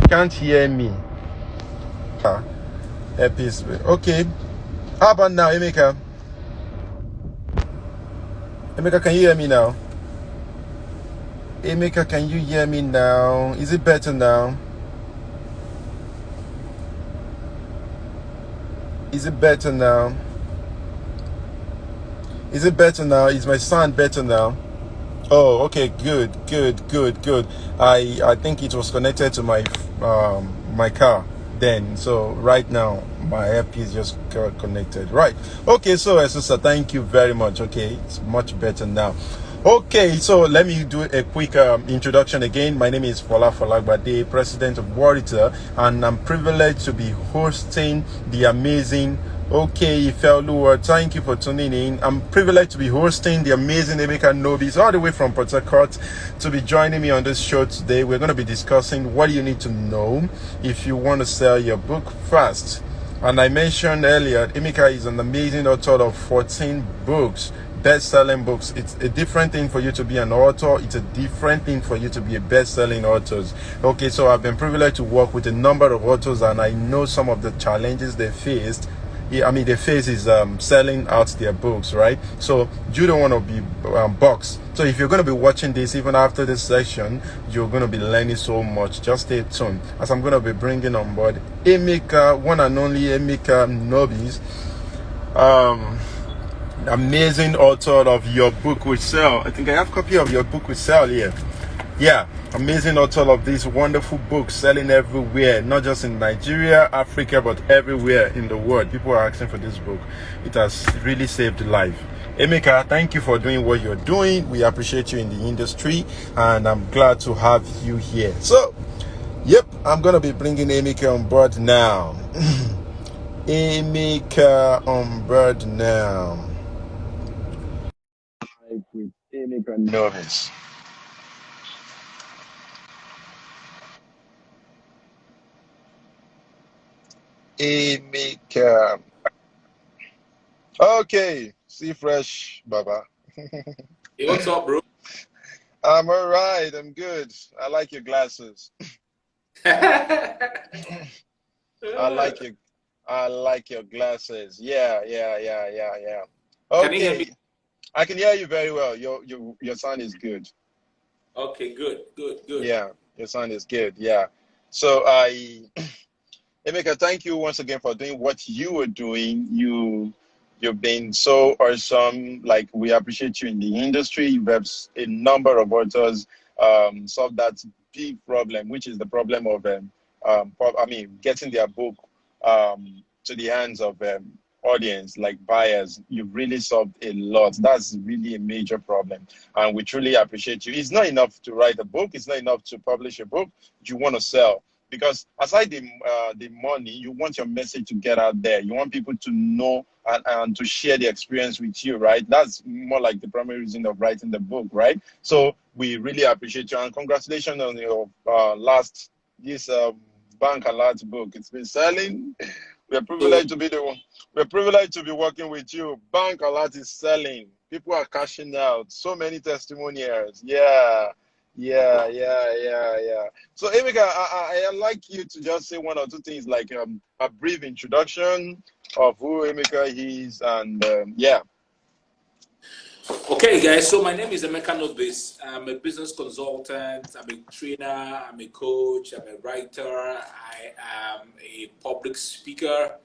can't hear me. Earpiece. Okay. How about now, Emeka? Emeka, can you hear me now? Emeka, can you hear me now? Is it better now? Is it better now? Is it better now? Is my sound better now? Oh, okay, good. I think it was connected to my my car then. So right now my earpiece just got connected. Right. Okay, so Esusa, thank you very much. Okay, it's much better now. Okay, so let me do a quick introduction again. My name is Fola Folagbade, president of Worital, and I'm privileged to be hosting the amazing Ifeoluwa. Thank you for tuning in. I'm privileged to be hosting the amazing Emeka Nobis all the way from Port Harcourt to be joining me on this show today. We're going to be discussing what you need to know if you want to sell your book fast. And I mentioned earlier, Emeka is an amazing author of 14 books, best-selling books. It's a different thing for you to be an author. It's a different thing for you to be a best-selling author. Okay, so I've been privileged to work with a number of authors, and I know some of the challenges they faced. I mean, the face is selling out their books, right? So you don't want to be boxed. So if you're going to be watching this, even after this session, you're going to be learning so much. Just stay tuned, as I'm going to be bringing on board Emeka, one and only Emeka Nobis, amazing author of Your Book Will Sell. I think I have a copy of Your Book Will Sell here. Yeah, amazing author of this wonderful book, selling everywhere, not just in Nigeria, Africa, but everywhere in the world. People are asking for this book. It has really saved life. Emeka, thank you for doing what you're doing. We appreciate you in the industry, and I'm glad to have you here. So, yep, I'm going to be bringing Emeka on board now. Emeka on board now. With Emeka Nobis. Emeka. Okay, see fresh, Baba. Hey, what's up, bro? I'm all right. I'm good. I like your glasses. I like your glasses. Yeah. Can you hear me? Okay, I can hear you very well. Your sound is good. Okay, good. Yeah, your sound is good. Yeah. So Emeka, thank you once again for doing what you are doing. You've been so awesome. Like, we appreciate you in the industry. You've helped a number of authors solve that big problem, which is the problem of getting their book to the hands of audience, like buyers. You've really solved a lot. That's really a major problem, and we truly appreciate you. It's not enough to write a book. It's not enough to publish a book. You want to sell. Because aside the money, you want your message to get out there. You want people to know and to share the experience with you, right? That's more like the primary reason of writing the book, right? So we really appreciate you, and congratulations on your this Bank Alert book. It's been selling. We're privileged to be the one. We're privileged to be working with you. Bank Alert is selling. People are cashing out. So many testimonials. Yeah. So, Emeka, I like you to just say one or two things, like a brief introduction of who Emeka is, and yeah. Okay, guys. So my name is Emeka Nobis. I'm a business consultant. I'm a trainer. I'm a coach. I'm a writer. I am a public speaker.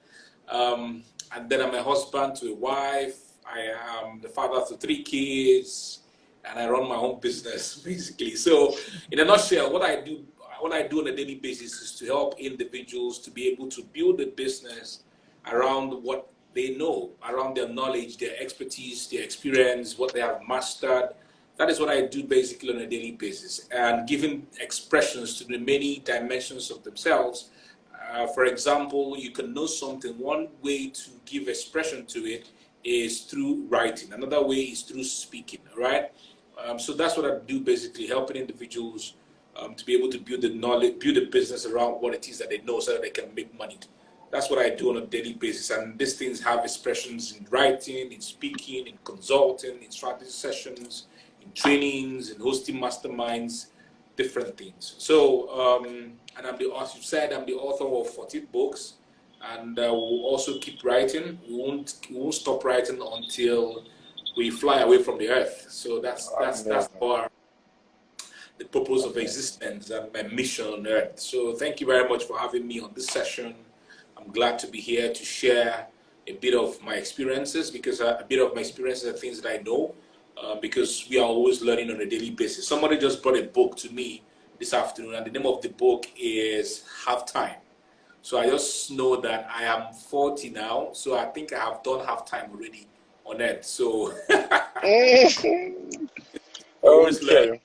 And then I'm a husband to a wife. I am the father to 3 kids. And I run my own business, basically. So, in a nutshell, what I do on a daily basis is to help individuals to be able to build a business around what they know, around their knowledge, their expertise, their experience, what they have mastered. That is what I do basically on a daily basis, and giving expressions to the many dimensions of themselves. For example, you can know something. One way to give expression to it is through writing. Another way is through speaking, all right? So that's what I do, basically, helping individuals to be able to build the knowledge, build a business around what it is that they know so that they can make money. That's what I do on a daily basis. And these things have expressions in writing, in speaking, in consulting, in strategy sessions, in trainings, in hosting masterminds, different things. So, and as you said, I'm the author of 14 books, and we'll also keep writing. We won't stop writing until we fly away from the earth. So that's our the purpose of existence and my mission on earth. So thank you very much for having me on this session. I'm glad to be here to share a bit of my experiences, because a bit of my experiences are things that I know, because we are always learning on a daily basis. Somebody just brought a book to me this afternoon, and the name of the book is Halftime. So I just know that I am 40 now, so I think I have done halftime already on earth. So always learn. Okay.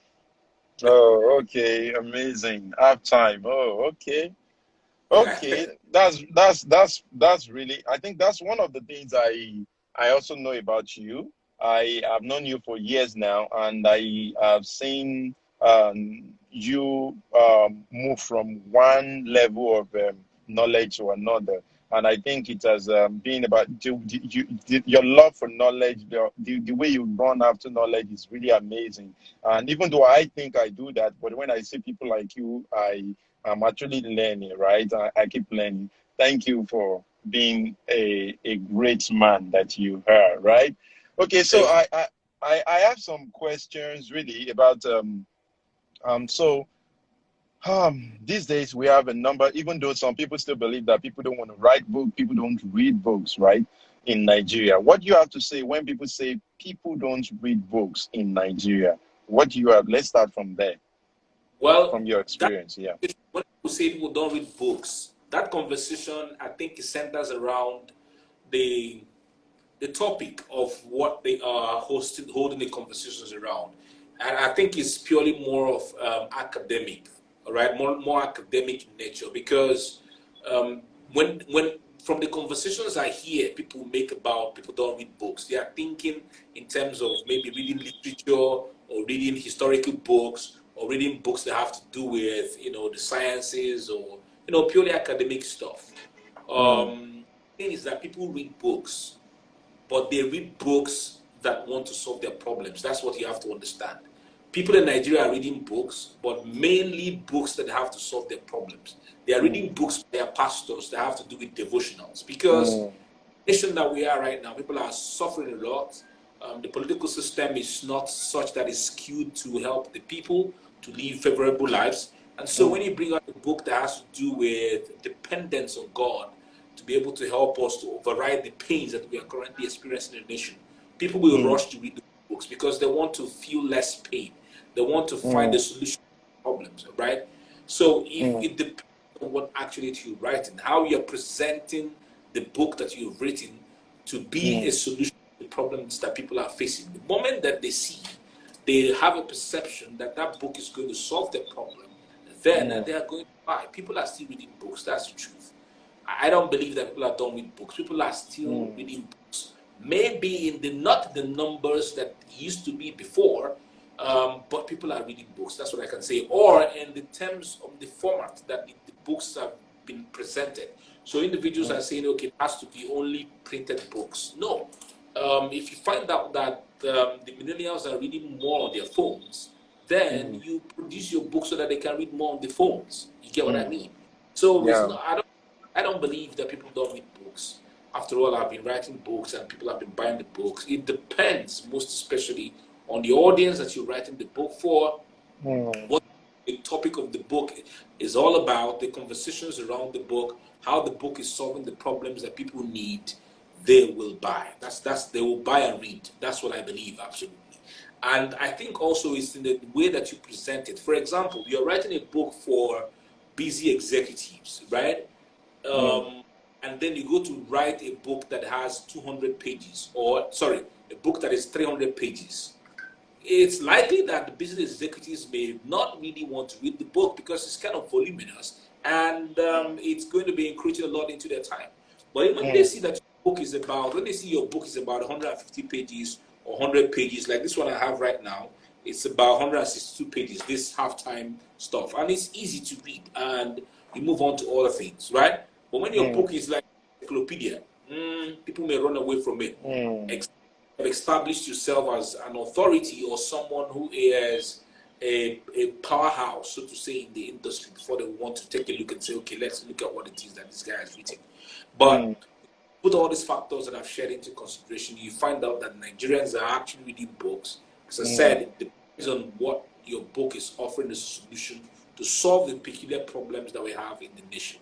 Oh, okay. Amazing. Halftime. Oh, okay. Okay. That's really, I think that's one of the things I also know about you. I have known you for years now, and I have seen you move from one level of knowledge to another. And I think it has been about your love for knowledge, the way you run after knowledge is really amazing. And even though I think I do that, but when I see people like you, I'm actually learning, right? I keep learning. Thank you for being a great man that you are, right? Okay, so Thank you. I have some questions really about so these days we have a number, even though some people still believe that people don't want to write books, people don't read books, right? In Nigeria. What do you have to say when people say people don't read books in Nigeria? What do you have? Let's start from there, Well, from your that experience. Yeah. when people say people don't read books, that conversation I think it centers around the the topic of what they are holding the conversations around, and I think it's purely more of academic, all right, more academic in nature, because when from the conversations I hear people make about people don't read books, they are thinking in terms of maybe reading literature or reading historical books or reading books that have to do with the sciences or purely academic stuff. Mm, Thing is that people read books, but they read books that want to solve their problems. That's what you have to understand. People in Nigeria are reading books, but mainly books that have to solve their problems. They are mm, reading books by their pastors that have to do with devotionals, because mm, the nation that we are right now, people are suffering a lot. The political system is not such that is skewed to help the people to live favorable lives. And so when mm, you bring out a book that has to do with dependence on God to be able to help us to override the pains that we are currently experiencing in the nation, people will mm, rush to read the books because they want to feel less pain. They want to find a mm, solution to problems, right? So if mm, it depends on what actually you're writing, how you're presenting the book that you've written to be a mm, solution to the problems that people are facing. The moment that they have a perception that that book is going to solve their problem, then mm, they are going to buy. People are still reading books. That's the truth. I don't believe that people are done with books. People are still mm, reading books. Maybe in the not the numbers that used to be before, but people are reading books. That's what I can say. Or in the terms of the format that the books have been presented. So individuals mm, are saying, okay, it has to be only printed books. No. If you find out that the millennials are reading more on their phones, then mm, you produce your book so that they can read more on the phones. You get what I mm. mean? So it's Yeah. not. I don't believe that people don't read books. After all, I've been writing books and people have been buying the books. It depends, most especially, on the audience that you're writing the book for, Mm, what the topic of the book is all about, the conversations around the book, how the book is solving the problems that people need. They will buy. That's they will buy and read. That's what I believe, absolutely. And I think also it's in the way that you present it. For example, you're writing a book for busy executives, right? mm, And then you go to write a book that has 200 pages, or sorry, a book that is 300 pages. It's likely that the business executives may not really want to read the book because it's kind of voluminous, and it's going to be encroaching a lot into their time. But when they mm, see that your book is about, when they see your book is about 150 pages or 100 pages, like this one I have right now, it's about 162 pages, this halftime stuff, and it's easy to read, and you move on to other things, right? But when your mm, book is like encyclopedia, people may run away from it. mm, Have established yourself as an authority or someone who is a powerhouse, so to say, in the industry before they want to take a look and say, okay, let's look at what it is that this guy has written. But put all these factors that I've shared into consideration, you find out that Nigerians are actually reading books. As I said, it depends on what your book is offering as a solution to solve the peculiar problems that we have in the nation.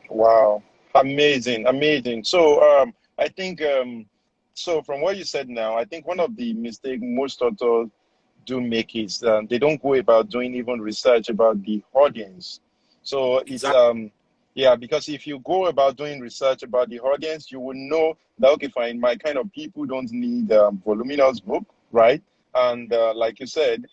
Wow. Amazing. Amazing. So I think so from what you said now, I think one of the mistakes most authors do make is they don't go about doing even research about the audience. So it's Exactly. yeah, because if you go about doing research about the audience, you will know that okay, fine, my kind of people don't need voluminous book, right? And like you said,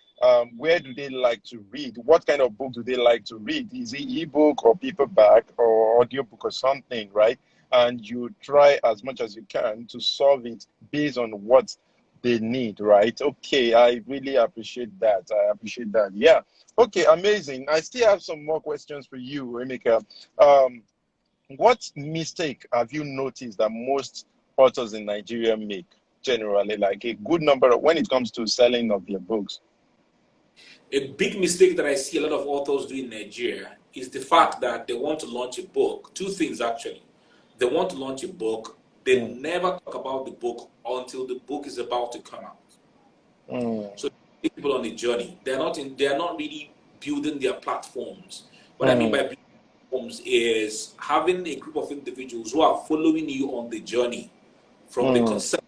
where do they like to read? What kind of book do they like to read? Is it ebook or paperback or audiobook or something, right? And you try as much as you can to solve it based on what they need, right? Okay, I really appreciate that. I appreciate that. Yeah. Okay, amazing. I still have some more questions for you, Emeka. Um, what mistake have you noticed that most authors in Nigeria make generally, like a good number of, when it comes to selling of their books? A big mistake that I see a lot of authors do in Nigeria is the fact that they want to launch a book. Two things actually. They want to launch a book. They never talk about the book until the book is about to come out. So people on the journey, they are not really building their platforms. What I mean by building platforms is having a group of individuals who are following you on the journey from the concept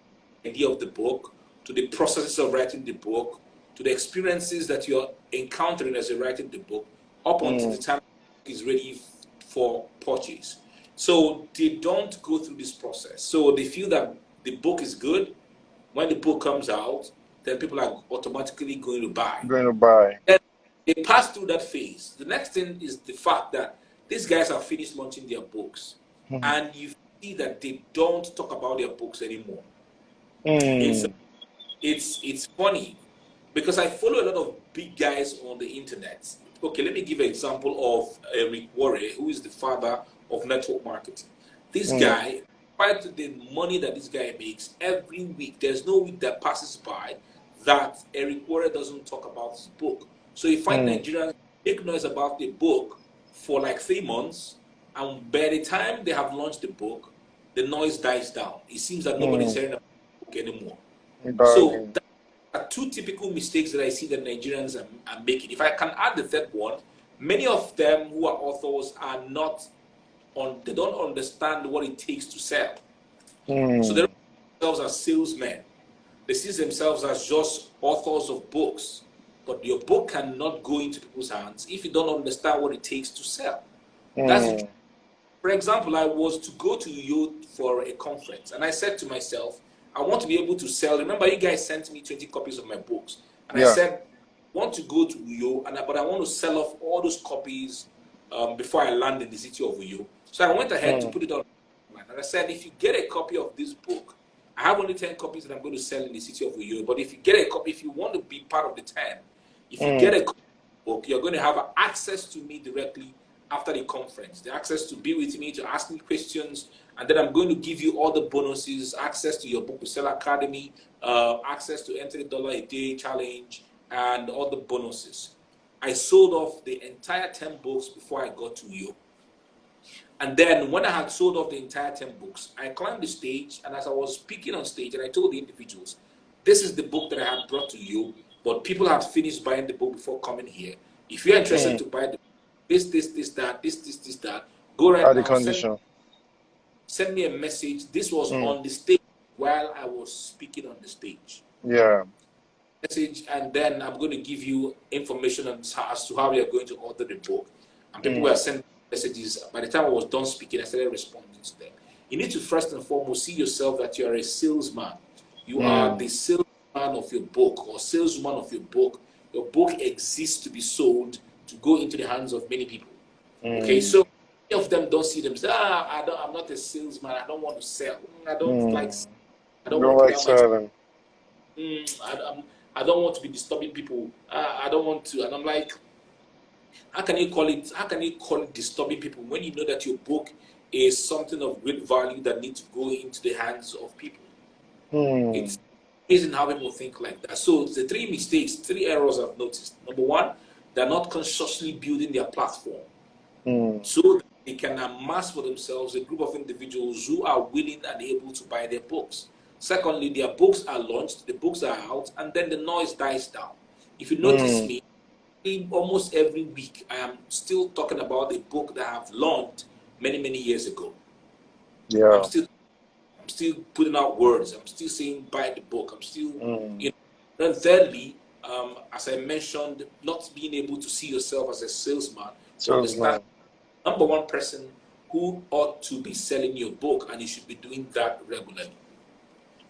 idea of the book to the process of writing the book to the experiences that you're encountering as you're writing the book up until the time is ready for purchase. So they don't go through this process. So they feel that the book is good. When the book comes out, then people are automatically going to buy. Going to buy. Then they pass through that phase. The next thing is the fact that these guys have finished launching their books, and you see that they don't talk about their books anymore. It's funny because I follow a lot of big guys on the internet. Okay, let me give an example of Rick Warren, who is the father of network marketing. This guy, prior to the money that this guy makes every week, there's no week that passes by that Eric Warren doesn't talk about his book. So you find Nigerians make noise about the book for like 3 months, and by the time they have launched the book, the noise dies down. It seems that nobody's hearing about the book anymore. So that are two typical mistakes that I see that Nigerians are making. If I can add the third one, many of them who are authors are not they don't understand what it takes to sell. So they don't see themselves as salesmen. They see themselves as just authors of books. But your book cannot go into people's hands if you don't understand what it takes to sell. That's it. For example, I was to go to Uyo for a conference, and I said to myself, I want to be able to sell. Remember, you guys sent me 20 copies of my books, and I said, I want to go to Uyo, but I want to sell off all those copies before I land in the city of Uyo. So I went ahead to put it on, and I said, if you get a copy of this book, I have only 10 copies that I'm going to sell in the city of Uyo. But if you get a copy, if you want to be part of the 10, if you get a copy of the book, you're going to have access to me directly after the conference, the access to be with me, to ask me questions, and then I'm going to give you all the bonuses, access to your Worital Academy, access to enter the $1 a day challenge, and all the bonuses. I sold off the entire 10 books before I got to you. And then when I had sold off the entire 10 books, I climbed the stage, and as I was speaking on stage, and I told the individuals, this is the book that I had brought to you, but people had finished buying the book before coming here. If you're interested to buy the this, that, go right now, send me a message. This was on the stage while I was speaking on the stage. Message, and then I'm going to give you information as to how we are going to order the book. And people were sending messages. By the time I was done speaking, I started responding to them. You need to first and foremost see yourself that you are a salesman. You are the salesman of your book or saleswoman of your book. Your book exists to be sold, to go into the hands of many people. Okay, so many of them don't see themselves. I'm not a salesman. I don't want to sell. I don't like. I don't want to selling. I don't want to be disturbing people. I don't want to. And I'm like, how can you call it disturbing people when you know that your book is something of great value that needs to go into the hands of people? amazing how people think like that. So the three mistakes, three errors I've noticed. Number one, they're not consciously building their platform so that they can amass for themselves a group of individuals who are willing and able to buy their books. Secondly, their books are launched, the books are out, and then the noise dies down. If you notice me, almost every week, I am still talking about a book that I've launched many, many years ago. Yeah. I'm still putting out words. I'm still saying buy the book. I'm still, you know. Then thirdly, as I mentioned, not being able to see yourself as a salesman, to understand number one person who ought to be selling your book, and you should be doing that regularly.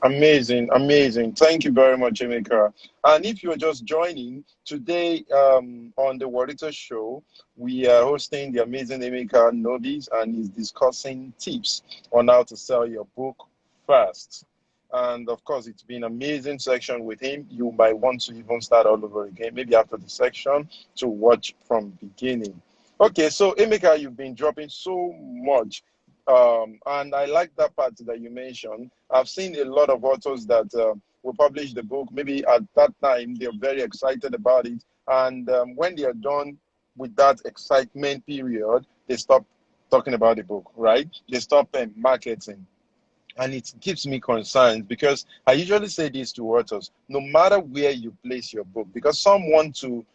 Amazing, amazing. Thank you very much, Emeka. And if you're just joining today on the Worital Show, we are hosting the amazing Emeka Nobis, and he's discussing tips on how to sell your book fast. And of course, it's been an amazing section with him. You might want to even start all over again, maybe after the section, to watch from beginning. Okay, so Emeka, you've been dropping so much. And I like that part that you mentioned. I've seen a lot of authors that will publish the book. Maybe at that time, they're very excited about it. And when they are done with that excitement period, they stop talking about the book, right? They stop marketing. And it gives me concerns because I usually say this to authors: no matter where you place your book, because some want to,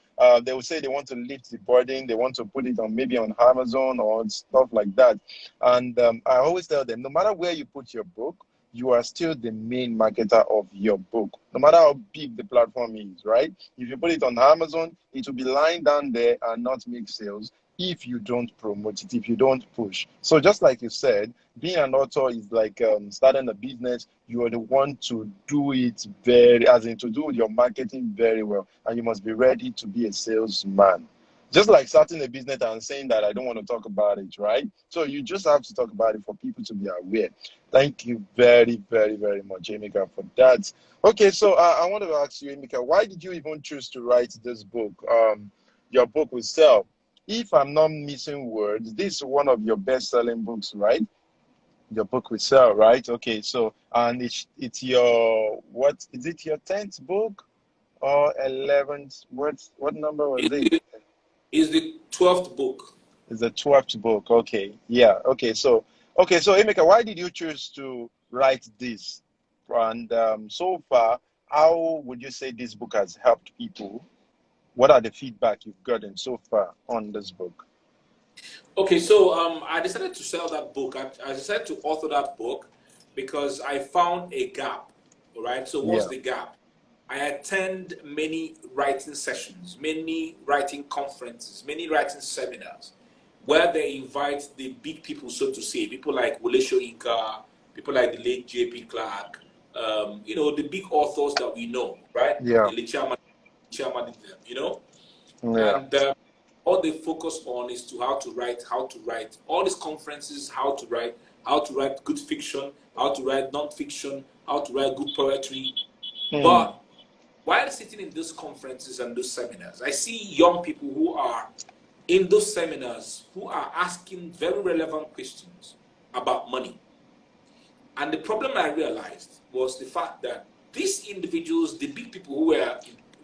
they will say they want to lift the burden, they want to put it on maybe on Amazon or stuff like that. And I always tell them, no matter where you put your book, you are still the main marketer of your book, no matter how big the platform is, right? If you put it on Amazon, it will be lying down there and not make sales if you don't promote it, if you don't push. So just like you said, being an author is like starting a business. You are the one to do it to do your marketing very well, and you must be ready to be a salesman. Just like starting a business and saying that I don't want to talk about it, right? So you just have to talk about it for people to be aware. Thank you very, very, very much, Emeka, for that. Okay, so I want to ask you, Emeka, why did you even choose to write this book? Your book will sell. If I'm not missing words, this is one of your best-selling books, right? Your book will sell, right? Okay, so and it's your what is it? Your 10th book or 11th? What number was it? Is the 12th book. It's the 12th book. Okay, yeah. So Emeka, why did you choose to write this? And so far, how would you say this book has helped people? What are the feedback you've gotten so far on this book? Okay, so I decided to sell that book. I decided to author that book because I found a gap. All right. So what's the gap? I attend many writing sessions, many writing conferences, many writing seminars, where they invite the big people, so to say, people like Wole Soyinka, people like the late J.P. Clark, you know, the big authors that we know, right? Yeah. The chairman, you know, Yeah. and all they focus on is to how to write. All these conferences, how to write good fiction, how to write non-fiction, how to write good poetry. But while sitting in those conferences and those seminars, I see young people who are in those seminars who are asking very relevant questions about money. And the problem I realized was the fact that these individuals, the big people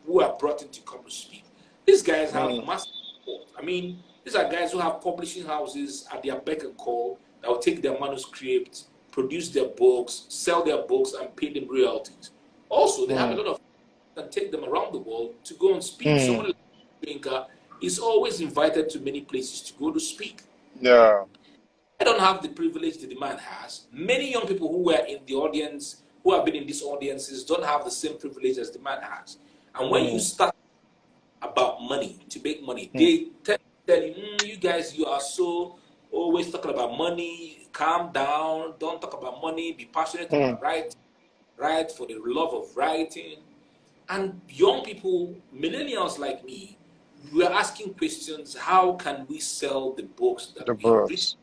who are brought in to come to speak, these guys have massive support. I mean, these are guys who have publishing houses at their beck and call that will take their manuscripts, produce their books, sell their books, and pay them royalties. Also, they have a lot of and take them around the world to go and speak. Someone like Inka is always invited to many places to go to speak. Yeah. I don't have the privilege that the man has. Many young people who were in the audience, who have been in these audiences, don't have the same privilege as the man has. And when you start about money, to make money, they tell you, you guys, you are so always talking about money. Calm down. Don't talk about money. Be passionate about writing. Write for the love of writing. And young people, millennials like me, we are asking questions. How can we sell the books that we have written?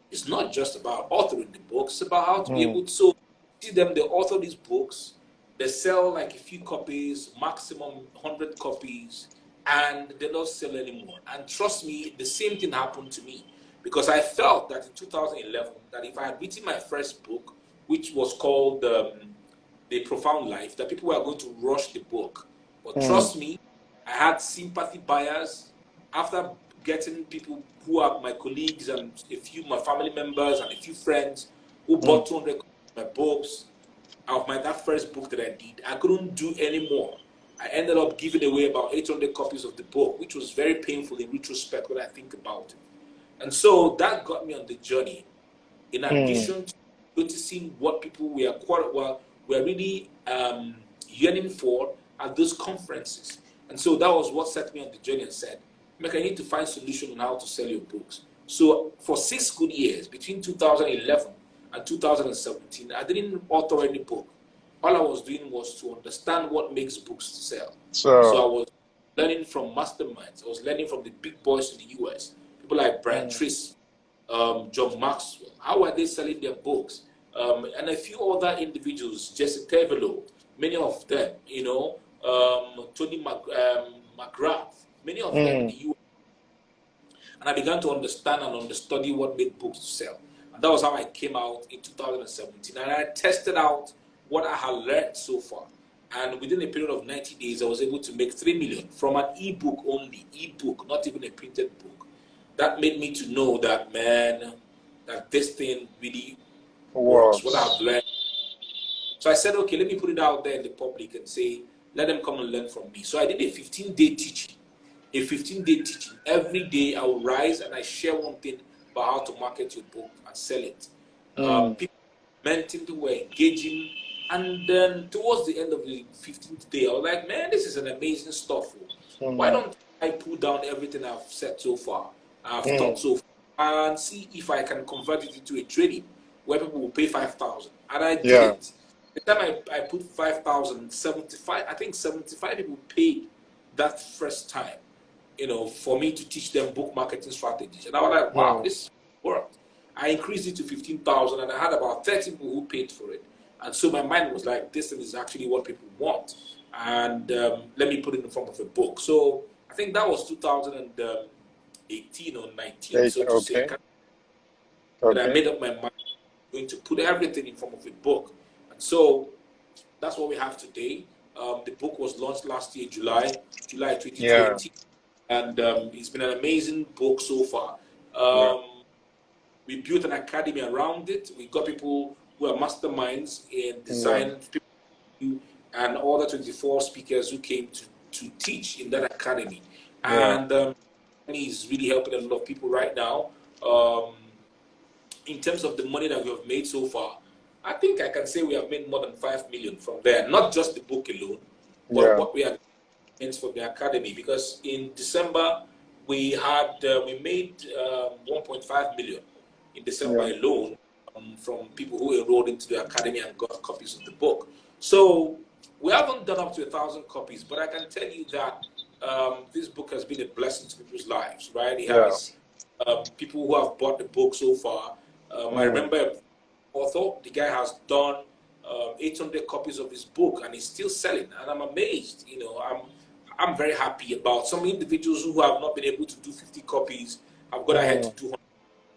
It's not just about authoring the books. It's about how to be able to see them. They author these books. They sell like a few copies, maximum 100 copies, and they don't sell anymore. And trust me, the same thing happened to me because I felt that in 2011, that if I had written my first book, which was called the profound life that people were going to rush the book. But trust me, I had sympathy buyers after getting people who are my colleagues and a few my family members and a few friends who bought 200 of my books. Of that first book that I did, I couldn't do any more. I ended up giving away about 800 copies of the book, which was very painful in retrospect when I think about it. And so that got me on the journey. In addition to noticing what people were really yearning for at those conferences. And so that was what set me on the journey and said, Emeka, I need to find solution on how to sell your books. So for 6 good years, between 2011 and 2017, I didn't author any book. All I was doing was to understand what makes books to sell. So I was learning from masterminds. I was learning from the big boys in the US, people like Brian Tracy, John Maxwell. How are they selling their books? And a few other individuals, Jesse Tevelo, many of them, you know, Tony McGrath, many of them in the US. And I began to understand and understudy what made books to sell. And that was how I came out in 2017. And I tested out what I had learned so far. And within a period of 90 days, I was able to make 3 million from an ebook only, ebook, not even a printed book. That made me to know that, man, that this thing really works, what I've learned. So I said, okay, let me put it out there in the public and say, let them come and learn from me. So I did a 15-day teaching. A 15-day teaching. Every day I will rise and I share one thing about how to market your book and sell it. People commenting, were engaging. And then towards the end of the 15th day, I was like, man, this is an amazing stuff. Why don't I pull down everything I've said so far, I've taught so far, and see if I can convert it into a trading where people will pay 5,000. And I did it. The time I put 5,000, 75, I think 75 people paid that first time, you know, for me to teach them book marketing strategies. And I was like, wow, this worked. I increased it to 15,000 and I had about 30 people who paid for it. And so my mind was like, this is actually what people want. And let me put it in the form of a book. So I think that was 2018 or 19, so to say. But I made up my mind going to put everything in form of a book. And so that's what we have today. The book was launched last year, July 2020. And it's been an amazing book so far. We built an academy around it. We got people who are masterminds in design, and all the 24 speakers who came to teach in that academy. And he's really helping a lot of people right now. In terms of the money that we have made so far, I think I can say we have made more than 5 million from there. Not just the book alone, but what we have for the academy. Because in December we made 1.5 million in December alone from people who enrolled into the academy and got copies of the book. So we haven't done up to 1,000 copies, but I can tell you that this book has been a blessing to people's lives, right? It has people who have bought the book so far. I remember author, the guy has done 800 copies of his book and he's still selling, and I'm amazed. You know, I'm very happy about some individuals who have not been able to do 50 copies have got ahead to 200.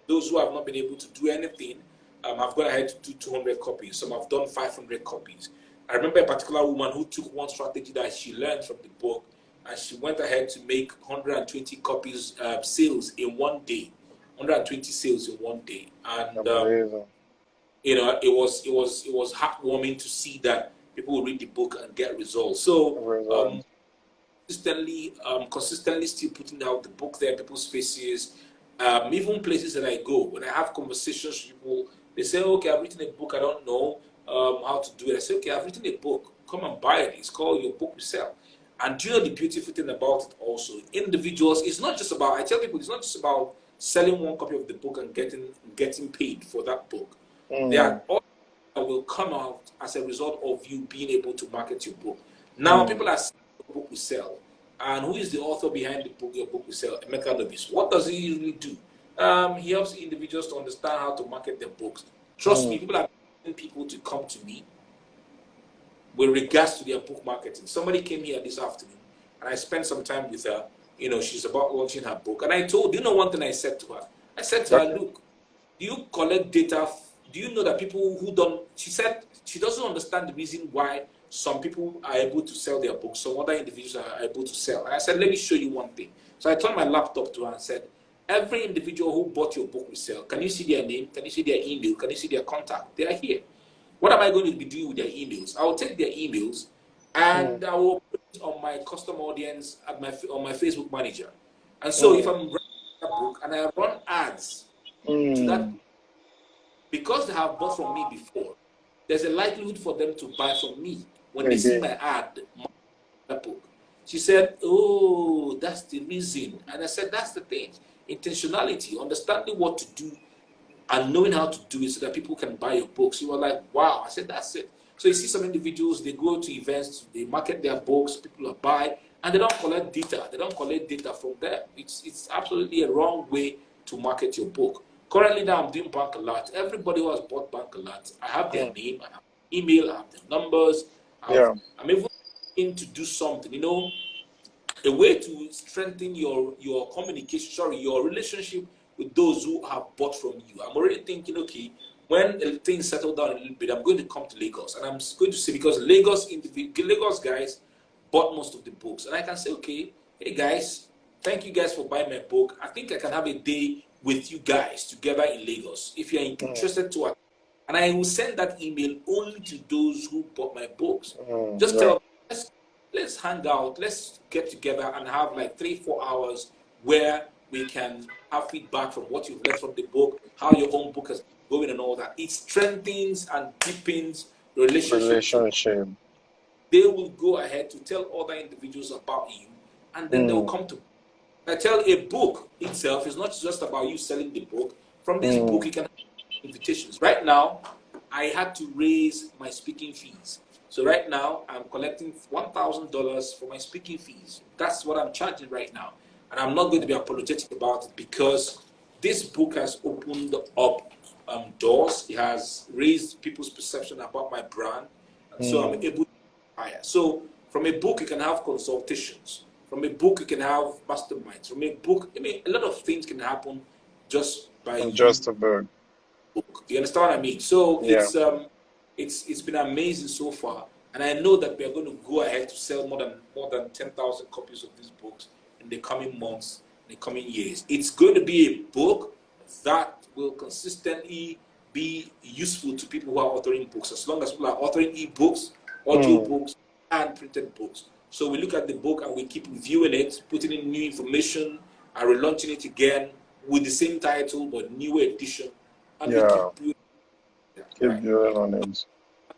Those who have not been able to do anything have gone ahead to do 200 copies. Some have done 500 copies. I remember a particular woman who took one strategy that she learned from the book, and she went ahead to make 120 copies sales in one day. 120 sales in one day, and you know, it was heartwarming to see that people will read the book and get results. So consistently still putting out the book there, people's faces. Even places that I go, when I have conversations with people, they say, okay, I've written a book, I don't know how to do it. I say, okay, I've written a book, come and buy it. It's called Your Book Will Sell. And do you know the beautiful thing about it also? Individuals, it's not just about, I tell people, it's not just about selling one copy of the book and getting paid for that book. There are all that will come out as a result of you being able to market your book. Now, people are saying Your Book Will Sell. And who is the author behind the book, Your Book Will Sell? Emeka Nobis. What does he usually do? He helps individuals to understand how to market their books. Trust me, people are getting people to come to me with regards to their book marketing. Somebody came here this afternoon, and I spent some time with her. You know, she's about launching her book. And I told, you know one thing I said to her? I said to her, look, do you collect data do you know that people who don't, she said she doesn't understand the reason why some people are able to sell their books, some other individuals are able to sell. And I said, let me show you one thing. So I turned my laptop to her and said, every individual who bought your book will sell. Can you see their name? Can you see their email? Can you see their contact? They are here. What am I going to be doing with their emails? I will take their emails and I will put it on my custom audience at on my Facebook manager. And so if I'm writing a book and I run ads to that, because they have bought from me before, there's a likelihood for them to buy from me when they see my ad, my book. She said, oh, that's the reason. And I said, that's the thing. Intentionality, understanding what to do and knowing how to do it so that people can buy your books. You were like, wow. I said, that's it. So you see some individuals, they go to events, they market their books, people will buy, and they don't collect data. They don't collect data from them. It's absolutely a wrong way to market your book. Currently now I'm doing Bank Alert. Everybody who has bought Bank Alert, I have their name, I have email, I have their numbers. I'm even in to do something, you know, a way to strengthen your communication, your relationship with those who have bought from you. I'm already thinking, okay, when things settle down a little bit, I'm going to come to Lagos, and I'm going to say, because Lagos guys bought most of the books, and I can say, okay, hey guys, thank you guys for buying my book. I think I can have a day with you guys together in Lagos if you're interested to. And I will send that email only to those who bought my books. Just tell them, let's hang out, let's get together and have like 3-4 hours where we can have feedback from what you've read from the book, how your own book is going and all that. It strengthens and deepens the relationship. They will go ahead to tell other individuals about you, and then they'll come to. I tell a book itself is not just about you selling the book. From this book, you can have invitations. Right now, I had to raise my speaking fees. So right now, I'm collecting $1,000 for my speaking fees. That's what I'm charging right now. And I'm not going to be apologetic about it, because this book has opened up doors. It has raised people's perception about my brand. And so I'm able to hire. So from a book, you can have consultations. From a book, you can have masterminds. From a book, I mean, a lot of things can happen just by just a book. You understand what I mean? So it's been amazing so far, and I know that we are going to go ahead to sell more than 10,000 copies of these books in the coming months, in the coming years. It's going to be a book that will consistently be useful to people who are authoring books, as long as people are authoring e-books, audio books, and printed books. So we look at the book and we keep reviewing it, putting in new information, and relaunching it again with the same title but new edition. And we keep building on it.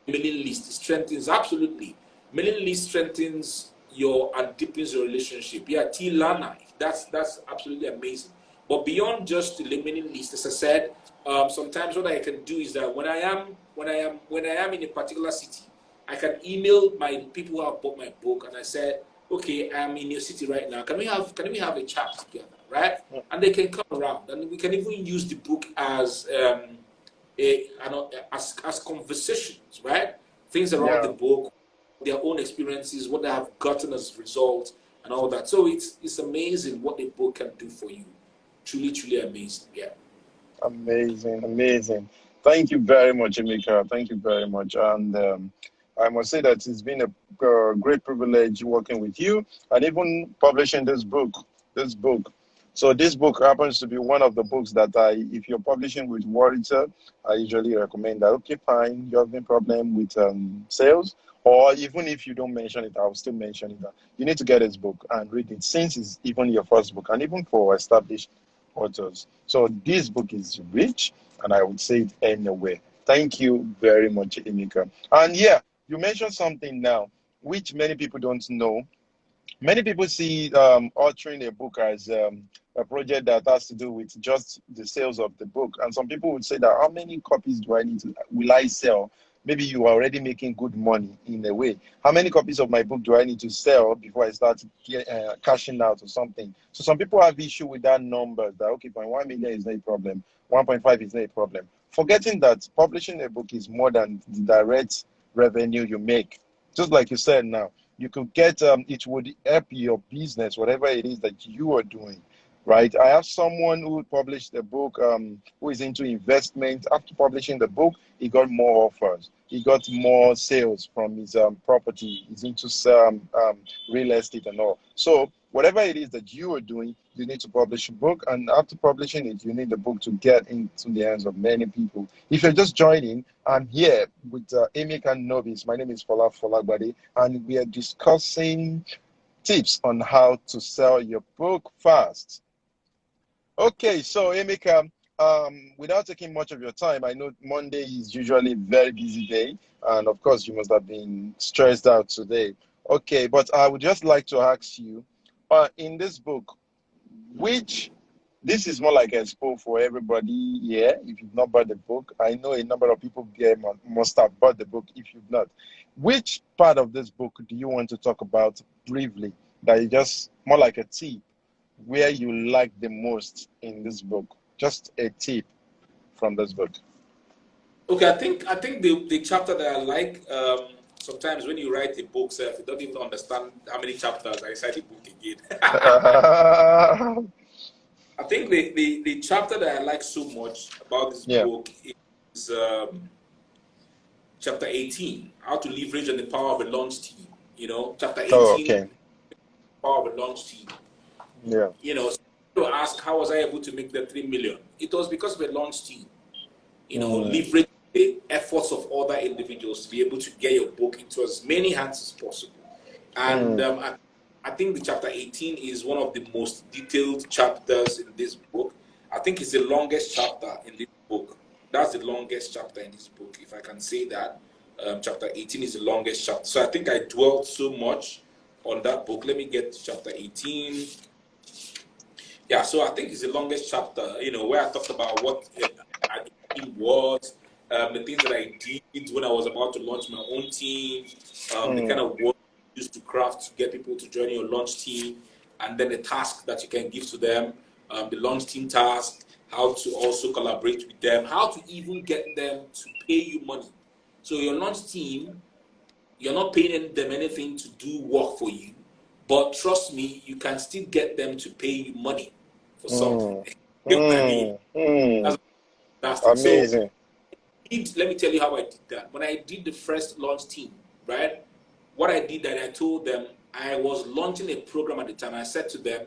Mailing list strengthens, absolutely. Mailing list strengthens and deepens your relationship. Yeah, T-Lana, that's absolutely amazing. But beyond just the mailing list, as I said, sometimes what I can do is that when I am in a particular city, I can email my people who have bought my book, and I said, okay, I'm in your city right now. Can we have a chat together, right? And they can come around, and we can even use the book as as conversations, right? Things around the book, their own experiences, what they have gotten as a result, and all that. So it's amazing what a book can do for you. Truly, truly amazing. Yeah. Amazing. Thank you very much, Emeka. Thank you very much. And I must say that it's been a great privilege working with you and even publishing this book. So this book happens to be one of the books that if you're publishing with Worital, I usually recommend that. Okay, fine, you're having problem with sales, or even if you don't mention it, I'll still mention it. You need to get this book and read it, since it's even your first book, and even for established authors. So this book is rich, and I would say it anyway. Thank you very much, Emeka. And yeah, you mentioned something now, which many people don't know. Many people see authoring a book as a project that has to do with just the sales of the book. And some people would say that, how many copies will I sell? Maybe you are already making good money in a way. How many copies of my book do I need to sell before I start cashing out or something? So some people have issue with that number, that, okay, 1 million is not a problem, 1.5 is not a problem. Forgetting that publishing a book is more than the direct revenue you make. Just like you said now, you could get, it would help your business, whatever it is that you are doing. right? I have someone who published a book, who is into investment. After publishing the book, he got more offers. He got more sales from his property. He's into some real estate and all. So whatever it is that you are doing, you need to publish a book. And after publishing it, you need the book to get into the hands of many people. If you're just joining, I'm here with Emeka Nobis. My name is Fola Folagbade, and we are discussing tips on how to sell your book fast. Okay, so Emeka, without taking much of your time, I know Monday is usually a very busy day, and of course, you must have been stressed out today. Okay, but I would just like to ask you, in this book, which this is more like a expo for everybody here. If you've not bought the book, I know a number of people here must have bought the book. If you've not, which part of this book do you want to talk about briefly? That is just more like a tip where you like the most in this book. Just a tip from this book. Okay, I think the chapter that I like, sometimes when you write a book, self, you don't even understand how many chapters are inside the book again. I think the chapter that I like so much about this Yeah. book is chapter 18, how to leverage on the power of a launch team. Chapter Oh, 18, okay. power of a launch team. Yeah. To ask how was I able to make the 3 million? It was because of a launch team. Mm. Leverage the efforts of other individuals to be able to get your book into as many hands as possible. And Mm. I think the chapter 18 is one of the most detailed chapters in this book. I think it's the longest chapter in this book. That's the longest chapter in this book, if I can say that. Chapter 18 is the longest chapter. So I think I dwelled so much on that book. Let me get to chapter 18. Yeah, so I think it's the longest chapter, where I talked about what a team was, the things that I did when I was about to launch my own team, the kind Mm. of work you used to craft to get people to join your launch team, and then the task that you can give to them, the launch team task, how to also collaborate with them, how to even get them to pay you money. So your launch team, you're not paying them anything to do work for you, but trust me, you can still get them to pay you money for something. Mm. You know what I mean? Mm. Mm. That's fantastic. So Amazing. let me tell you how I did that. When I did the first launch team, right? What I did that I told them I was launching a program at the time. I said to them,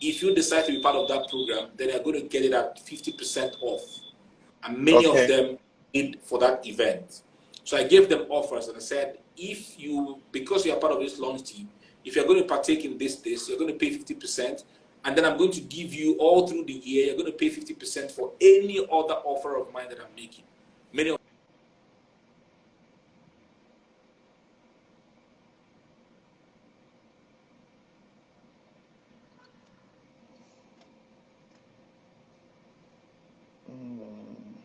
if you decide to be part of that program, then you're going to get it at 50% off. And many of Okay. them did for that event. So I gave them offers and I said, because you are part of this launch team, if you're going to partake in this, you're going to pay 50%. And then I'm going to give you all through the year, you're going to pay 50% for any other offer of mine that I'm making. Many of Mm.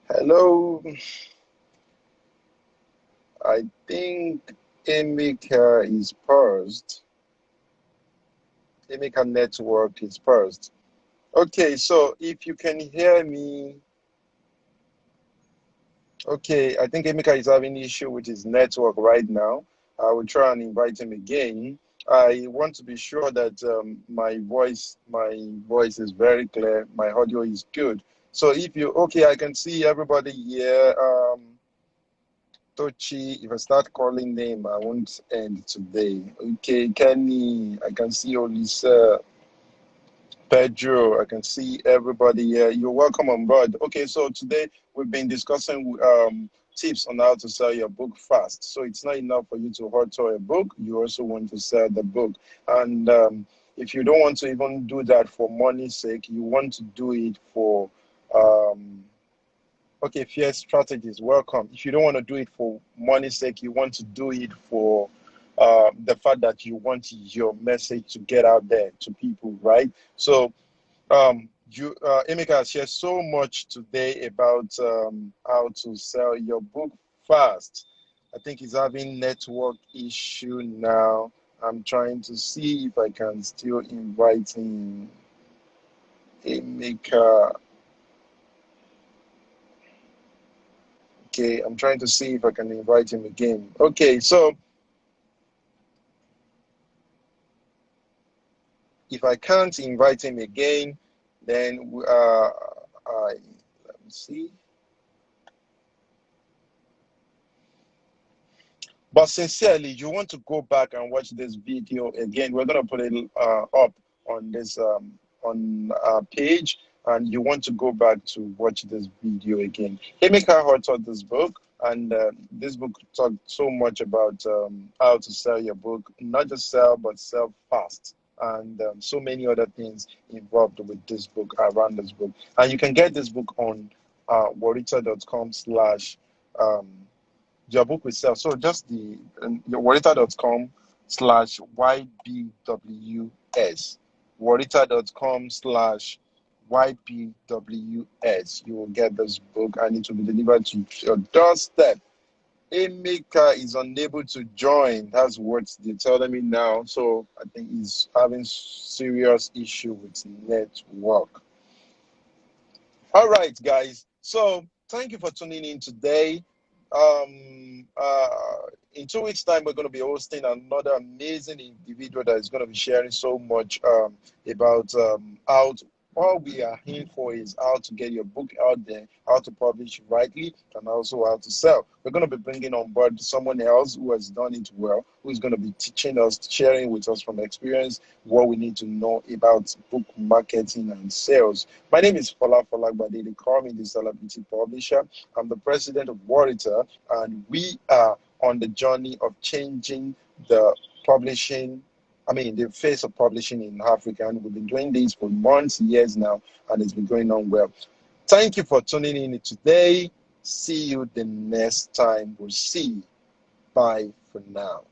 Hello. I think Emeka is paused. Emeka network is paused. Okay, so if you can hear me, okay, I think Emeka is having issue with his network right now. I will try and invite him again. I want to be sure that my voice is very clear. My audio is good. So if you okay, I can see everybody here. Tochi, if I start calling name, I won't end today. Okay, Kenny, I can see Olisa, Pedro, I can see everybody here. You're welcome on board. Okay, so today we've been discussing tips on how to sell your book fast. So it's not enough for you to author a book, you also want to sell the book. And if you don't want to even do that for money's sake, you want to do it for okay, fear strategies, welcome. If you don't want to do it for money's sake, you want to do it for the fact that you want your message to get out there to people, right? So, Emeka has shared so much today about how to sell your book fast. I think he's having network issue now. I'm trying to see if I can still invite him. Emeka. Okay, I'm trying to see if I can invite him again. Okay, so If I can't invite him again, then let me see. But sincerely, you want to go back and watch this video again. We're gonna put it up on this on our page, and you want to go back to watch this video again. Emeka authored this book, and this book talked so much about how to sell your book, not just sell, but sell fast, and so many other things involved with this book, around this book. And you can get this book on worital.com/. Your book will sell. So just the worital.com/YBWS. Worital.com/YBWS. You will get this book and it will be delivered to your doorstep. Emeka is unable to join. That's what they're telling me now. So I think he's having serious issue with network. All right, guys. So thank you for tuning in today. In 2 weeks' time, we're going to be hosting another amazing individual that is going to be sharing so much about how all we are here for is how to get your book out there, how to publish rightly, and also how to sell. We're going to be bringing on board someone else who has done it well, who is going to be teaching us, sharing with us from experience what we need to know about book marketing and sales. My name is Fola Folagbade. They call me the Celebrity Publisher. I'm the president of Worital, and we are on the journey of changing the the face of publishing in Africa. And we've been doing this for months, years now, and it's been going on well. Thank you for tuning in today. See you the next time. We'll see you. Bye for now.